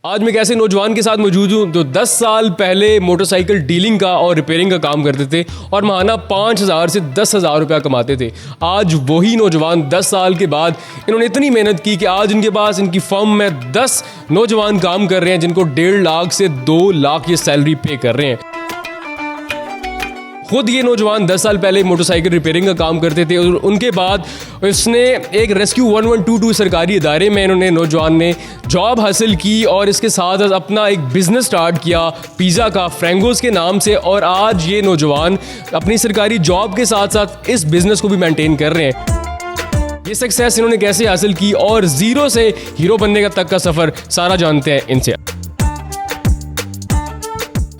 आज मैं एक ऐसे नौजवान के साथ मौजूद हूँ जो 10 साल पहले मोटरसाइकिल डीलिंग का और रिपेयरिंग का काम करते थे और माहाना 5,000 से 10,000 रुपया कमाते थे। आज वही नौजवान 10 साल के बाद इन्होंने इतनी मेहनत की कि आज इनके पास इनकी फर्म में 10 नौजवान काम कर रहे हैं जिनको 1.5 लाख से 2 लाख ये सैलरी पे कर रहे हैं। खुद ये नौजवान 10 साल पहले मोटरसाइकिल रिपेयरिंग का काम करते थे और उनके बाद इसने एक रेस्क्यू 1122 सरकारी इदारे में इन्होंने नौजवान ने जॉब हासिल की और इसके साथ अपना एक बिज़नेस स्टार्ट किया पिज़्ज़ा का फ्रेंगोस के नाम से। और आज ये नौजवान अपनी सरकारी जॉब के साथ साथ इस बिज़नेस को भी मेंटेन कर रहे हैं। ये सक्सेस इन्होंने कैसे हासिल की और ज़ीरो से हीरो बनने का तक का सफ़र सारा जानते हैं इनसे।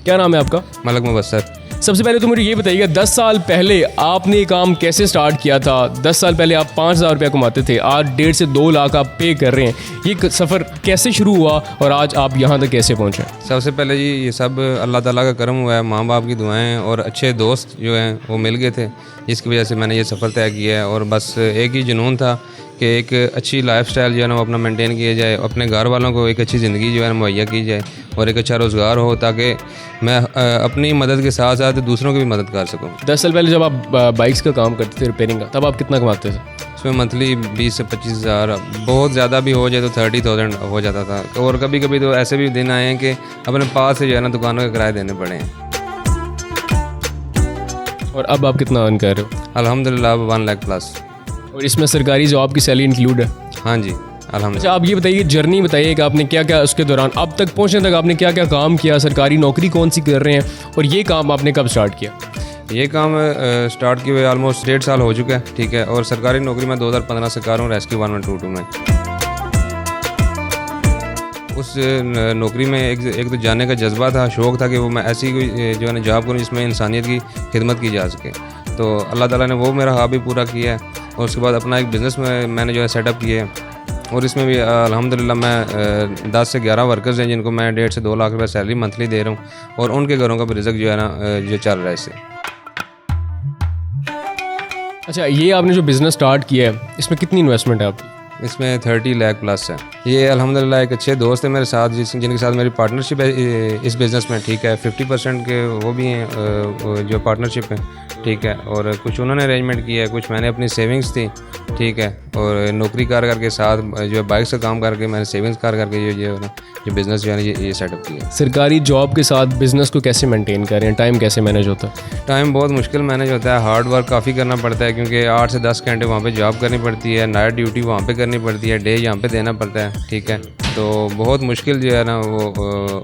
क्या नाम है आपका? मलक मुबस्सर। सबसे पहले तो मुझे ये बताइएगा 10 साल पहले आपने ये काम कैसे स्टार्ट किया था? 10 साल पहले आप 5,000 रुपया कमाते थे, आज 1.5 से 2 लाख आप पे कर रहे हैं। ये सफ़र कैसे शुरू हुआ और आज आप यहाँ तक कैसे पहुँचे? सबसे पहले जी ये सब अल्लाह ताला का करम हुआ है, माँ बाप की दुआएं और अच्छे दोस्त जो हैं वो मिल गए थे, जिसकी वजह से मैंने ये सफ़र तय किया है। और बस एक ही जुनून था कि एक अच्छी लाइफस्टाइल जो है ना वो अपना मेंटेन किया जाए, अपने घर वालों को एक अच्छी ज़िंदगी जो है मुहैया की जाए और एक अच्छा रोज़गार हो ताकि मैं अपनी मदद के साथ साथ दूसरों की भी मदद कर सकूं। 10 साल पहले जब आप बाइक्स का काम करते थे रिपेयरिंग का, तब आप कितना कमाते थे? उसमें मंथली 20 से 25,000, बहुत ज़्यादा भी हो जाए तो 30,000 हो जाता था। और कभी कभी तो ऐसे भी दिन आए हैं कि अपने पास से जो है ना दुकानों के किराए देने पड़े हैं। और अब आप कितना अर्न कर रहे हो? अल्हम्दुलिल्लाह 1 लाख प्लस। और इसमें सरकारी जॉब की सैलरी इंक्लूड है? हाँ जी अल्हम्दुलिल्लाह। अच्छा, आप ये बताइए जर्नी बताइए कि आपने क्या क्या उसके दौरान अब तक पहुंचने तक आपने क्या क्या काम किया, सरकारी नौकरी कौन सी कर रहे हैं और ये काम आपने कब स्टार्ट किया? ये काम स्टार्ट किए हुए ऑलमोस्ट 1.5 साल हो चुका है, ठीक है। और सरकारी नौकरी मैं 2015 से कर रहा हूँ रेस्क्यू 1122 में। उस नौकरी में एक तो जाने का जज्बा था, शौक़ था कि वो मैं ऐसी कोई जो है ना जॉब करूँ जिसमें इंसानियत की खिदमत की जा सके। तो अल्लाह ताला ने वो मेरा ख्वाब भी पूरा किया है। और उसके बाद अपना एक बिज़नेस मैंने जो है सेटअप किया है और इसमें भी अल्हम्दुलिल्लाह मैं 10 से 11 वर्कर्स हैं जिनको मैं 1.5 से 2 लाख रुपये सैलरी मंथली दे रहा हूँ और उनके घरों का भी रिज़्क जो है ना जो चल रहा है इससे। अच्छा, ये आपने जो बिज़नेस स्टार्ट किया है इसमें कितनी इन्वेस्टमेंट है आपकी? इसमें 30 लाख प्लस है। ये अल्हम्दुलिल्लाह एक अच्छे दोस्त है मेरे साथ जिनके साथ मेरी पार्टनरशिप है इस बिज़नेस में, ठीक है। 50% के वो भी हैं जो पार्टनरशिप है, ठीक है। और कुछ उन्होंने अरेंजमेंट किया है, कुछ मैंने अपनी सेविंग्स थी, ठीक है। और नौकरी कर के साथ जो है बाइक्स का काम करके मैंने सेविंग्स करके जो बिज़नेस जो है ये सेटअप किया। सरकारी जॉब के साथ बिज़नेस को कैसे मेंटेन कर रहे हैं? टाइम कैसे मैनेज होता है? टाइम बहुत मुश्किल मैनेज होता है, हार्ड वर्क काफ़ी करना पड़ता है क्योंकि 8 से 10 घंटे वहाँ पे जॉब करनी पड़ती है, नाइट ड्यूटी वहाँ पे करनी पड़ती है, डे यहाँ पे देना पड़ता है, ठीक है। तो बहुत मुश्किल जो है ना वो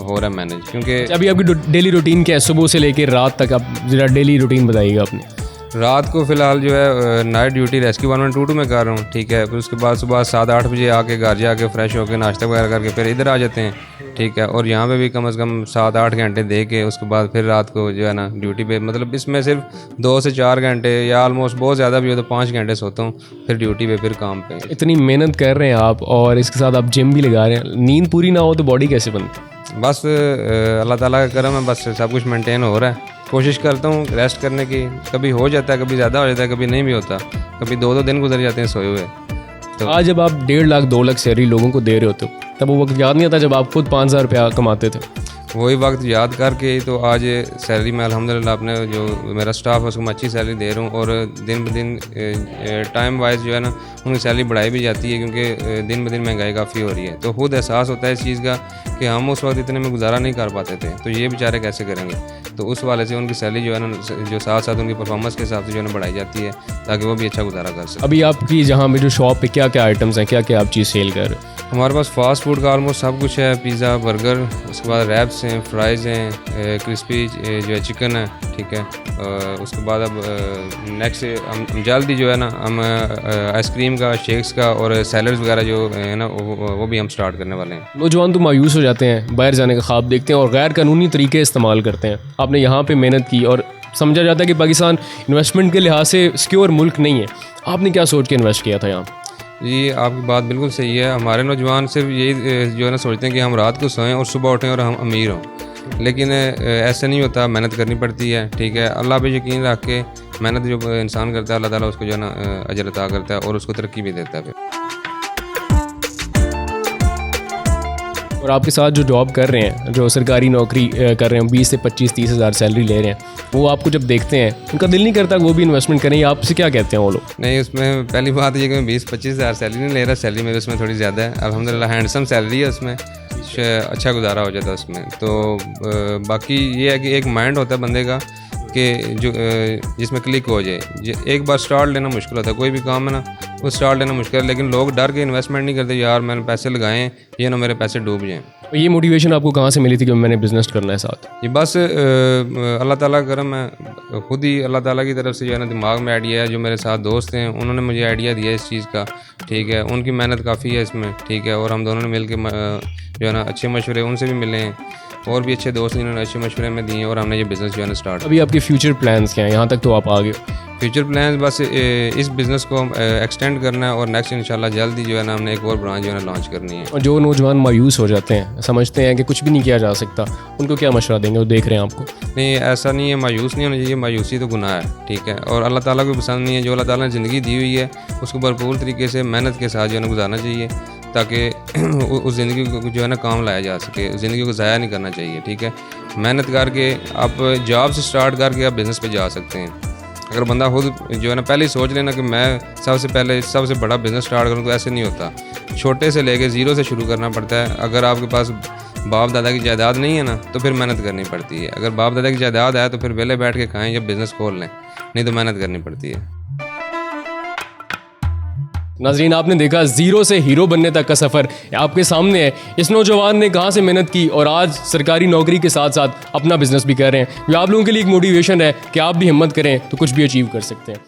हो रहा है मैनेज। क्योंकि अभी आपकी डेली रूटीन क्या है? सुबह से लेकर रात तक आप जरा डेली रूटीन बताइएगा अपने। रात को फ़िलहाल जो है नाइट ड्यूटी रेस्क्यू 1122 में कर रहा हूँ, ठीक है। फिर उसके बाद सुबह 7-8 बजे आके घर जाके फ्रेश होकर नाश्ता वगैरह करके फिर इधर आ जाते हैं, ठीक है। और यहाँ पे भी कम से कम 7-8 घंटे दे के उसके बाद फिर रात को जो है ना ड्यूटी पे, मतलब इसमें सिर्फ 2 से 4 घंटे या ऑलमोस्ट बहुत ज़्यादा भी हो तो 5 घंटे सोता हूँ, फिर ड्यूटी पे फिर काम पे। इतनी मेहनत कर रहे हैं आप और इसके साथ आप जिम भी लगा रहे हैं, नींद पूरी ना हो तो बॉडी कैसे बनती? बस अल्लाह ताला का करम है, बस सब कुछ मेंटेन हो रहा है। कोशिश करता हूँ रेस्ट करने की, कभी हो जाता है, कभी ज़्यादा हो जाता है, कभी नहीं भी होता, कभी 2-2 दिन गुजर जाते हैं सोए हुए। तो आज जब आप 1.5 लाख 2 लाख सैलरी लोगों को दे रहे होते तब वो वक्त याद नहीं आता जब आप खुद 5,000 रुपया कमाते थे? वही वक्त याद करके तो आज सैलरी में अल्हम्दुलिल्लाह अपने जो मेरा स्टाफ है उसको मैं अच्छी सैलरी दे रहा हूँ। और दिन ब दिन टाइम वाइज जो है ना उनकी सैलरी बढ़ाई भी जाती है क्योंकि दिन ब दिन महंगाई काफ़ी हो रही है। तो खुद एहसास होता है इस चीज़ का कि हम उस वक्त इतने में गुजारा नहीं कर पाते थे, तो ये बेचारे कैसे करेंगे। तो उस वाले से उनकी सैलरी जो है ना जो साथ साथ उनकी परफॉर्मेंस के हिसाब से जो है ना बढ़ाई जाती है ताकि वो भी अच्छा गुजारा कर सकें। अभी आपकी जहाँ पे जो शॉप पे क्या क्या आइटम्स हैं, क्या क्या आप चीज़ सेल कर रहे हैं? हमारे पास फास्ट फूड का ऑलमोस्ट सब कुछ है, पिज़्ज़ा, बर्गर, उसके बाद रैप्स हैं, फ्राइज़ हैं, क्रिस्पी जो है चिकन है, ठीक है। उसके बाद अब नेक्स्ट हम जल्दी जो है ना हम आइसक्रीम का, शेक्स का और सैलड्स वगैरह जो है ना वो भी हम स्टार्ट करने वाले हैं। नौजवान तो मायूस हो जाते हैं, बाहर जाने का ख्वाब देखते हैं और गैर कानूनी तरीके इस्तेमाल करते हैं। आपने यहाँ पे मेहनत की और समझा जाता है कि पाकिस्तान इन्वेस्टमेंट के लिहाज से सिक्योर मुल्क नहीं है। आपने क्या सोच के इन्वेस्ट किया था यहाँ? जी आपकी बात बिल्कुल सही है। हमारे नौजवान सिर्फ यही जो है ना सोचते हैं कि हम रात को सोएं और सुबह उठें और हम अमीर हों, लेकिन ऐसा नहीं होता, मेहनत करनी पड़ती है, ठीक है। अल्लाह पे यकीन रख के मेहनत जो इंसान करता है अल्लाह ताला उसको जो है ना अजर अता करता है और उसको तरक्की भी देता है फिर। और आपके साथ जो जॉब कर रहे हैं, जो सरकारी नौकरी कर रहे हैं, 20 से 25-30 हज़ार सैलरी ले रहे हैं, वो आपको जब देखते हैं उनका दिल नहीं करता कि वो भी इन्वेस्टमेंट करें, या आपसे क्या कहते हैं वो लोग? नहीं, उसमें पहली बात ये कि मैं 20-25 हज़ार सैलरी नहीं ले रहा, सैलरी मेरे उसमें थोड़ी ज़्यादा है अल्हम्दुलिल्लाह, हैंडसम सैलरी है उसमें, अच्छा गुजारा हो जाता है उसमें। तो बाकी ये है कि एक माइंड होता है बंदे का कि जो जिसमें क्लिक हो जाए। एक बार स्टार्ट लेना मुश्किल होता है, कोई भी काम है ना वो स्टार्ट लेना मुश्किल है, लेकिन लोग डर के इन्वेस्टमेंट नहीं करते, यार मैंने पैसे लगाए हैं ये ना मेरे पैसे डूब जाएँ। ये मोटिवेशन आपको कहाँ से मिली थी कि मैंने बिज़नेस करना है साथ? ये बस अल्लाह ताला का करम है, खुद ही अल्लाह ताला की तरफ से जो है ना दिमाग में आइडिया है। जो मेरे साथ दोस्त हैं उन्होंने मुझे आइडिया दिया इस चीज़ का, ठीक है, उनकी मेहनत काफ़ी है इसमें, ठीक है, और हम दोनों ने मिल के जो है ना अच्छे मशवरे उनसे भी मिले हैं, और भी अच्छे दोस्त जिन्होंने अच्छे मशवरे में दिए, और हमने ये बिज़नेस जो है ना स्टार्ट। अभी आपके फ्यूचर प्लान्स क्या हैं? यहाँ तक तो आप आ गए। फ्यूचर प्लान्स बस इस बिज़नेस को एक्सटेंड करना है, और नेक्स्ट इंशाल्लाह जल्द ही जो है ना हमने एक और ब्रांच जो है ना लॉन्च करनी है। और जो नौजवान मायूस हो जाते हैं, समझते हैं कि कुछ भी नहीं किया जा सकता, उनको क्या मशवरा देंगे? वो देख रहे हैं आपको। नहीं, ऐसा नहीं है, मायूस नहीं होना चाहिए, मायूसी तो गुनाह है, ठीक है, और अल्लाह ताला को पसंद नहीं है। जो अल्लाह ताला ने ज़िंदगी दी हुई है उसको भरपूर तरीके से मेहनत के साथ जो है ना गुजारना चाहिए, ताकि उस ज़िंदगी को जो है ना काम लाया जा सके, ज़िंदगी को ज़ाया नहीं करना चाहिए, ठीक है। मेहनत करके आप जॉब से स्टार्ट करके आप बिज़नेस पे जा सकते हैं। अगर बंदा खुद जो है ना पहले ही सोच लेना कि मैं सबसे पहले सबसे बड़ा बिज़नेस स्टार्ट करूँ, तो ऐसे नहीं होता। छोटे से लेके ज़ीरो से शुरू करना पड़ता है। अगर आपके पास बाप दादा की जायदाद नहीं है ना, तो फिर मेहनत करनी पड़ती है। अगर बाप दादा की जायदाद है तो फिर वेले बैठ के खाएं जब बिज़नेस खोल लें, नहीं तो मेहनत करनी पड़ती है। नाज़रीन, आपने देखा ज़ीरो से हीरो बनने तक का सफ़र आपके सामने है। इस नौजवान ने कहाँ से मेहनत की और आज सरकारी नौकरी के साथ साथ अपना बिज़नेस भी कर रहे हैं। ये आप लोगों के लिए एक मोटिवेशन है कि आप भी हिम्मत करें तो कुछ भी अचीव कर सकते हैं।